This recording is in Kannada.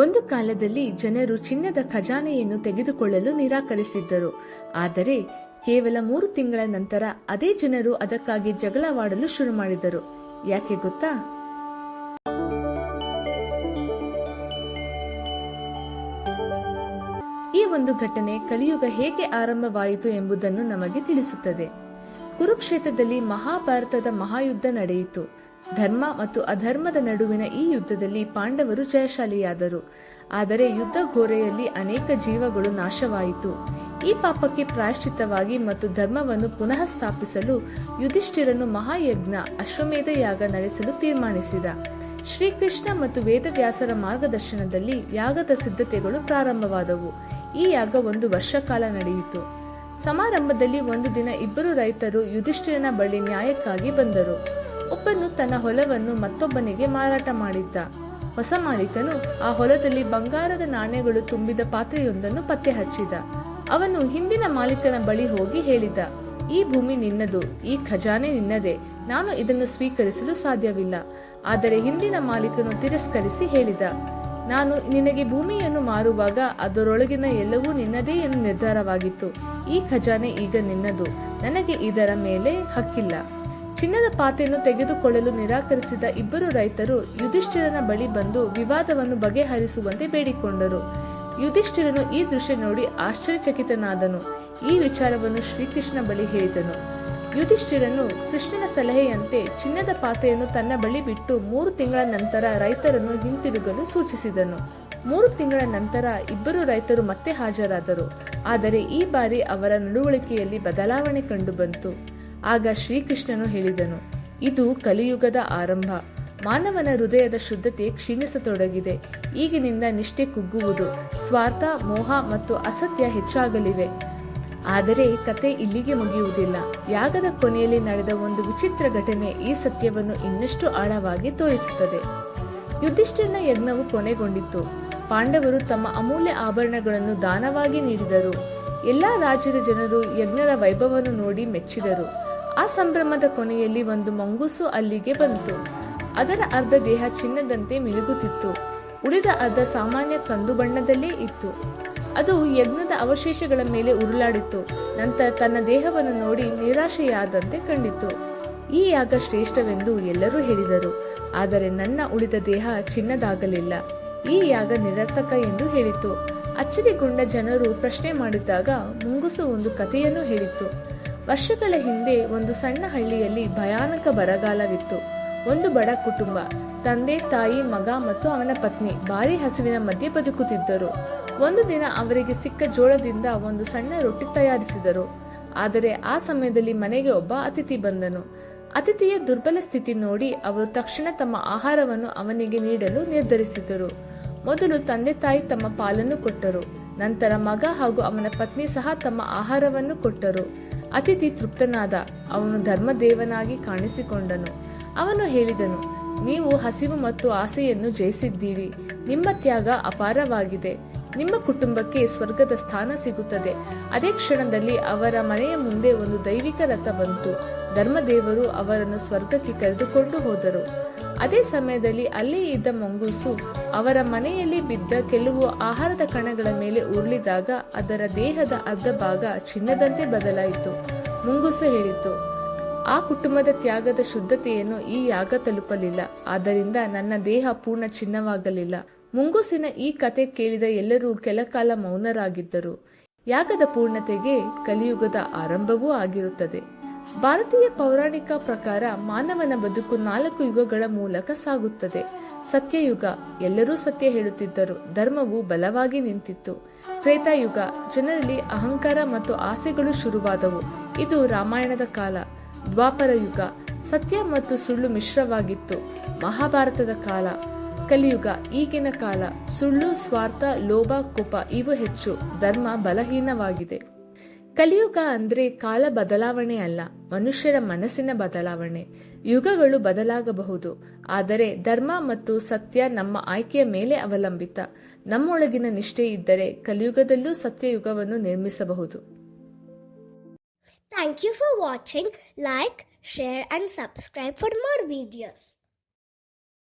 ಒಂದು ಕಾಲದಲ್ಲಿ ಜನರು ಚಿನ್ನದ ಖಜಾನೆಯನ್ನು ತೆಗೆದುಕೊಳ್ಳಲು ನಿರಾಕರಿಸಿದ್ದರು. ಆದರೆ ಕೇವಲ 3 ತಿಂಗಳ ನಂತರ ಅದೇ ಜನರು ಅದಕ್ಕಾಗಿ ಜಗಳವಾಡಲು ಶುರು ಮಾಡಿದರು. ಯಾಕೆ ಗೊತ್ತಾ? ಈ ಒಂದು ಘಟನೆ ಕಲಿಯುಗ ಹೇಗೆ ಆರಂಭವಾಯಿತು ಎಂಬುದನ್ನು ನಮಗೆ ತಿಳಿಸುತ್ತದೆ. ಕುರುಕ್ಷೇತ್ರದಲ್ಲಿ ಮಹಾಭಾರತದ ಮಹಾಯುದ್ಧ ನಡೆಯಿತು. ಧರ್ಮ ಮತ್ತು ಅಧರ್ಮದ ನಡುವಿನ ಈ ಯುದ್ಧದಲ್ಲಿ ಪಾಂಡವರು ಜಯಶಾಲಿಯಾದರು. ಆದರೆ ಯುದ್ಧ ಘೋರೆಯಲ್ಲಿ ಅನೇಕ ಜೀವಗಳು ನಾಶವಾಯಿತು. ಈ ಪಾಪಕ್ಕೆ ಪ್ರಾಯಶ್ಚಿತ್ತವಾಗಿ ಮತ್ತು ಧರ್ಮವನ್ನು ಪುನಃ ಸ್ಥಾಪಿಸಲು ಯುಧಿಷ್ಠಿರನು ಮಹಾಯಜ್ಞ ಅಶ್ವಮೇಧ ಯಾಗ ನಡೆಸಲು ತೀರ್ಮಾನಿಸಿದ. ಶ್ರೀಕೃಷ್ಣ ಮತ್ತು ವೇದವ್ಯಾಸರ ಮಾರ್ಗದರ್ಶನದಲ್ಲಿ ಯಾಗದ ಸಿದ್ಧತೆಗಳು ಪ್ರಾರಂಭವಾದವು. ಈ ಯಾಗ 1 ವರ್ಷ ಕಾಲ ನಡೆಯಿತು. ಸಮಾರಂಭದಲ್ಲಿ ಒಂದು ದಿನ ಇಬ್ಬರು ರೈತರು ಯುಧಿಷ್ಠಿರನ ಬಳಿ ನ್ಯಾಯಕ್ಕಾಗಿ ಬಂದರು. ಒಬ್ಬನು ತನ್ನ ಹೊಲವನ್ನು ಮತ್ತೊಬ್ಬನಿಗೆ ಮಾರಾಟ ಮಾಡಿದ್ದ. ಹೊಸ ಮಾಲೀಕನು ಆ ಹೊಲದಲ್ಲಿ ಬಂಗಾರದ ನಾಣ್ಯಗಳು ತುಂಬಿದ ಪಾತ್ರೆಯೊಂದನ್ನು ಪತ್ತೆ ಹಚ್ಚಿದ. ಅವನು ಹಿಂದಿನ ಮಾಲೀಕನ ಬಳಿ ಹೋಗಿ ಹೇಳಿದ, ಈ ಭೂಮಿ ನಿನ್ನದು, ಈ ಖಜಾನೆ ನಿನ್ನದೇ, ನಾನು ಇದನ್ನು ಸ್ವೀಕರಿಸಲು ಸಾಧ್ಯವಿಲ್ಲ. ಆದರೆ ಹಿಂದಿನ ಮಾಲೀಕನು ತಿರಸ್ಕರಿಸಿ ಹೇಳಿದ, ನಾನು ನಿನಗೆ ಭೂಮಿಯನ್ನು ಮಾರುವಾಗ ಅದರೊಳಗಿನ ಎಲ್ಲವೂ ನಿನ್ನದೇ ಎಂದು ನಿರ್ಧಾರವಾಗಿತ್ತು. ಈ ಖಜಾನೆ ಈಗ ನಿನ್ನದು, ನನಗೆ ಇದರ ಮೇಲೆ ಹಕ್ಕಿಲ್ಲ. ಚಿನ್ನದ ಪಾತ್ರೆಯನ್ನು ತೆಗೆದುಕೊಳ್ಳಲು ನಿರಾಕರಿಸಿದ ಇಬ್ಬರು ರೈತರು ಯುಧಿಷ್ಠಿರನ ಬಳಿ ಬಂದು ವಿವಾದವನ್ನು ಬಗೆಹರಿಸುವಂತೆ ಬೇಡಿಕೊಂಡರು. ಯುಧಿಷ್ಠಿರನು ಈ ದೃಶ್ಯ ನೋಡಿ ಆಶ್ಚರ್ಯಚಕಿತನಾದನು. ಈ ವಿಚಾರವನ್ನು ಶ್ರೀಕೃಷ್ಣ ಬಳಿ ಹೇಳಿದನು. ಯುಧಿಷ್ಠಿರನು ಕೃಷ್ಣನ ಸಲಹೆಯಂತೆ ಚಿನ್ನದ ಪಾತ್ರೆಯನ್ನು ತನ್ನ ಬಳಿ ಬಿಟ್ಟು 3 ತಿಂಗಳ ನಂತರ ರೈತರನ್ನು ಹಿಂತಿರುಗಲು ಸೂಚಿಸಿದನು. 3 ತಿಂಗಳ ನಂತರ ಇಬ್ಬರು ರೈತರು ಮತ್ತೆ ಹಾಜರಾದರು. ಆದರೆ ಈ ಬಾರಿ ಅವರ ನಡವಳಿಕೆಯಲ್ಲಿ ಬದಲಾವಣೆ ಕಂಡುಬಂತು. ಆಗ ಶ್ರೀಕೃಷ್ಣನು ಹೇಳಿದನು, ಇದು ಕಲಿಯುಗದ ಆರಂಭ. ಮಾನವನ ಹೃದಯದ ಶುದ್ಧತೆ ಕ್ಷೀಣಿಸತೊಡಗಿದೆ. ಈಗಿನಿಂದ ನಿಷ್ಠೆ ಕುಗ್ಗುವುದು, ಸ್ವಾರ್ಥ, ಮೋಹ ಮತ್ತು ಅಸತ್ಯ ಹೆಚ್ಚಾಗಲಿವೆ. ಆದರೆ ಕತೆ ಇಲ್ಲಿಗೆ ಮುಗಿಯುವುದಿಲ್ಲ. ಯಾಗದ ಕೊನೆಯಲ್ಲಿ ನಡೆದ ಒಂದು ವಿಚಿತ್ರ ಘಟನೆ ಈ ಸತ್ಯವನ್ನು ಇನ್ನಷ್ಟು ಆಳವಾಗಿ ತೋರಿಸುತ್ತದೆ. ಯುಧಿಷ್ಠಿರನ ಯಜ್ಞವು ಕೊನೆಗೊಂಡಿತು. ಪಾಂಡವರು ತಮ್ಮ ಅಮೂಲ್ಯ ಆಭರಣಗಳನ್ನು ದಾನವಾಗಿ ನೀಡಿದರು. ಎಲ್ಲಾ ರಾಜ್ಯದ ಜನರು ಯಜ್ಞದ ವೈಭವವನ್ನು ನೋಡಿ ಮೆಚ್ಚಿದರು. ಆ ಸಂಭ್ರಮದ ಕೊನೆಯಲ್ಲಿ ಒಂದು ಮಂಗೂಸು ಅಲ್ಲಿಗೆ ಬಂತು. ಅದರ ಅರ್ಧ ದೇಹ ಚಿನ್ನದಂತೆ ಮಿನುಗುತ್ತಿತ್ತು, ಉಳಿದ ಅರ್ಧ ಸಾಮಾನ್ಯ ಕಂದು ಬಣ್ಣದಲ್ಲೇ ಇತ್ತು. ಅದು ಯಜ್ಞದ ಅವಶೇಷಗಳ ಮೇಲೆ ಉರುಳಾಡಿತು. ನಂತರ ತನ್ನ ದೇಹವನ್ನು ನೋಡಿ ನಿರಾಶೆಯಾದಂತೆ ಕಂಡಿತು. ಈ ಯಾಗ ಶ್ರೇಷ್ಠವೆಂದು ಎಲ್ಲರೂ ಹೇಳಿದರು. ಆದರೆ ನನ್ನ ಉಳಿದ ದೇಹ ಚಿನ್ನದಾಗಲಿಲ್ಲ. ಈ ಯಾಗ ನಿರರ್ಥಕ ಎಂದು ಹೇಳಿತು. ಅಚ್ಚರಿಗೊಂಡ ಜನರು ಪ್ರಶ್ನೆ ಮಾಡಿದಾಗ ಮುಂಗುಸು ಒಂದು ಕಥೆಯನ್ನು ಹೇಳಿತು. ವರ್ಷಗಳ ಹಿಂದೆ ಒಂದು ಸಣ್ಣ ಹಳ್ಳಿಯಲ್ಲಿ ಭಯಾನಕ ಬರಗಾಲವಿತ್ತು. ಒಂದು ಬಡ ಕುಟುಂಬ, ತಂದೆ, ತಾಯಿ, ಮಗ ಮತ್ತು ಅವನ ಪತ್ನಿ ಭಾರಿ ಹಸಿವಿನ ಮಧ್ಯೆ ಬದುಕುತ್ತಿದ್ದರು. ಒಂದು ದಿನ ಅವರಿಗೆ ಸಿಕ್ಕ ಜೋಳದಿಂದ ಒಂದು ಸಣ್ಣ ರೊಟ್ಟಿ ತಯಾರಿಸಿದರು. ಆದರೆ ಆ ಸಮಯದಲ್ಲಿ ಮನೆಗೆ ಒಬ್ಬ ಅತಿಥಿ ಬಂದನು. ಅತಿಥಿಯ ದುರ್ಬಲ ಸ್ಥಿತಿ ನೋಡಿ ಅವರು ತಕ್ಷಣ ತಮ್ಮ ಆಹಾರವನ್ನು ಅವನಿಗೆ ನೀಡಲು ನಿರ್ಧರಿಸಿದರು. ಮೊದಲು ತಂದೆ ತಾಯಿ ತಮ್ಮ ಪಾಲನ್ನು ಕೊಟ್ಟರು. ನಂತರ ಮಗ ಹಾಗೂ ಅವನ ಪತ್ನಿ ಸಹ ತಮ್ಮ ಆಹಾರವನ್ನು ಕೊಟ್ಟರು. ಅತಿಥಿ ತೃಪ್ತನಾದ. ಅವನು ಧರ್ಮದೇವನಾಗಿ ಕಾಣಿಸಿಕೊಂಡನು. ಅವನು ಹೇಳಿದನು, ನೀವು ಹಸಿವು ಮತ್ತು ಆಸೆಯನ್ನು ಜಯಿಸಿದ್ದೀರಿ. ನಿಮ್ಮ ತ್ಯಾಗ ಅಪಾರವಾಗಿದೆ. ನಿಮ್ಮ ಕುಟುಂಬಕ್ಕೆ ಸ್ವರ್ಗದ ಸ್ಥಾನ ಸಿಗುತ್ತದೆ. ಅದೇ ಕ್ಷಣದಲ್ಲಿ ಅವರ ಮನೆಯ ಮುಂದೆ ಒಂದು ದೈವಿಕ ರಥ ಬಂತು. ಧರ್ಮದೇವರು ಅವರನ್ನು ಸ್ವರ್ಗಕ್ಕೆ ಕರೆದುಕೊಂಡು ಹೋದರು. ಅದೇ ಸಮಯದಲ್ಲಿ ಅಲ್ಲೇ ಇದ್ದ ಮಂಗೂಸು ಅವರ ಮನೆಯಲ್ಲಿ ಬಿದ್ದ ಕೆಲವು ಆಹಾರದ ಕಣಗಳ ಮೇಲೆ ಉರುಳಿದಾಗ ಅದರ ದೇಹದ ಅರ್ಧ ಭಾಗ ಚಿನ್ನದಂತೆ ಬದಲಾಯಿತು. ಮುಂಗೂಸು ಹೇಳಿತು, ಆ ಕುಟುಂಬದ ತ್ಯಾಗದ ಶುದ್ಧತೆಯನ್ನು ಈ ಯಾಗ ತಲುಪಲಿಲ್ಲ. ಆದ್ದರಿಂದ ನನ್ನ ದೇಹ ಪೂರ್ಣ ಚಿನ್ನವಾಗಲಿಲ್ಲ. ಮುಂಗೂಸಿನ ಈ ಕತೆ ಕೇಳಿದ ಎಲ್ಲರೂ ಕೆಲಕಾಲ ಮೌನರಾಗಿದ್ದರು. ಯಾಗದ ಪೂರ್ಣತೆಗೆ ಕಲಿಯುಗದ ಆರಂಭವೂ ಆಗಿರುತ್ತದೆ. ಭಾರತೀಯ ಪೌರಾಣಿಕ ಪ್ರಕಾರ ಮಾನವನ ಬದುಕು 4 ಯುಗಗಳ ಮೂಲಕ ಸಾಗುತ್ತದೆ. ಸತ್ಯಯುಗ, ಎಲ್ಲರೂ ಸತ್ಯ ಹೇಳುತ್ತಿದ್ದರು. ಧರ್ಮವು ಬಲವಾಗಿ ನಿಂತಿತ್ತು. ತ್ರೇತಾಯುಗ, ಜನರಲ್ಲಿ ಅಹಂಕಾರ ಮತ್ತು ಆಸೆಗಳು ಶುರುವಾದವು. ಇದು ರಾಮಾಯಣದ ಕಾಲ. ದ್ವಾಪರ ಯುಗ, ಸತ್ಯ ಮತ್ತು ಸುಳ್ಳು ಮಿಶ್ರವಾಗಿತ್ತು. ಮಹಾಭಾರತದ ಕಾಲ. ಕಲಿಯುಗ, ಈಗಿನ ಕಾಲ. ಸುಳ್ಳು, ಸ್ವಾರ್ಥ, ಲೋಭ, ಕೋಪ ಇವು ಹೆಚ್ಚು. ಧರ್ಮ ಬಲಹೀನವಾಗಿದೆ. ಕಲಿಯುಗ ಅಂದ್ರೆ ಕಾಲ ಬದಲಾವಣೆ ಅಲ್ಲ, ಮನುಷ್ಯರ ಮನಸ್ಸಿನ ಬದಲಾವಣೆ. ಯುಗಗಳು ಬದಲಾಗಬಹುದು, ಆದರೆ ಧರ್ಮ ಮತ್ತು ಸತ್ಯ ನಮ್ಮ ಆಯ್ಕೆಯ ಮೇಲೆ ಅವಲಂಬಿತ. ನಮ್ಮೊಳಗಿನ ನಿಷ್ಠೆ ಇದ್ದರೆ ಕಲಿಯುಗದಲ್ಲೂ ಸತ್ಯಯುಗವನ್ನು ನಿರ್ಮಿಸಬಹುದು. Thank you for watching. Like, share and subscribe for more videos.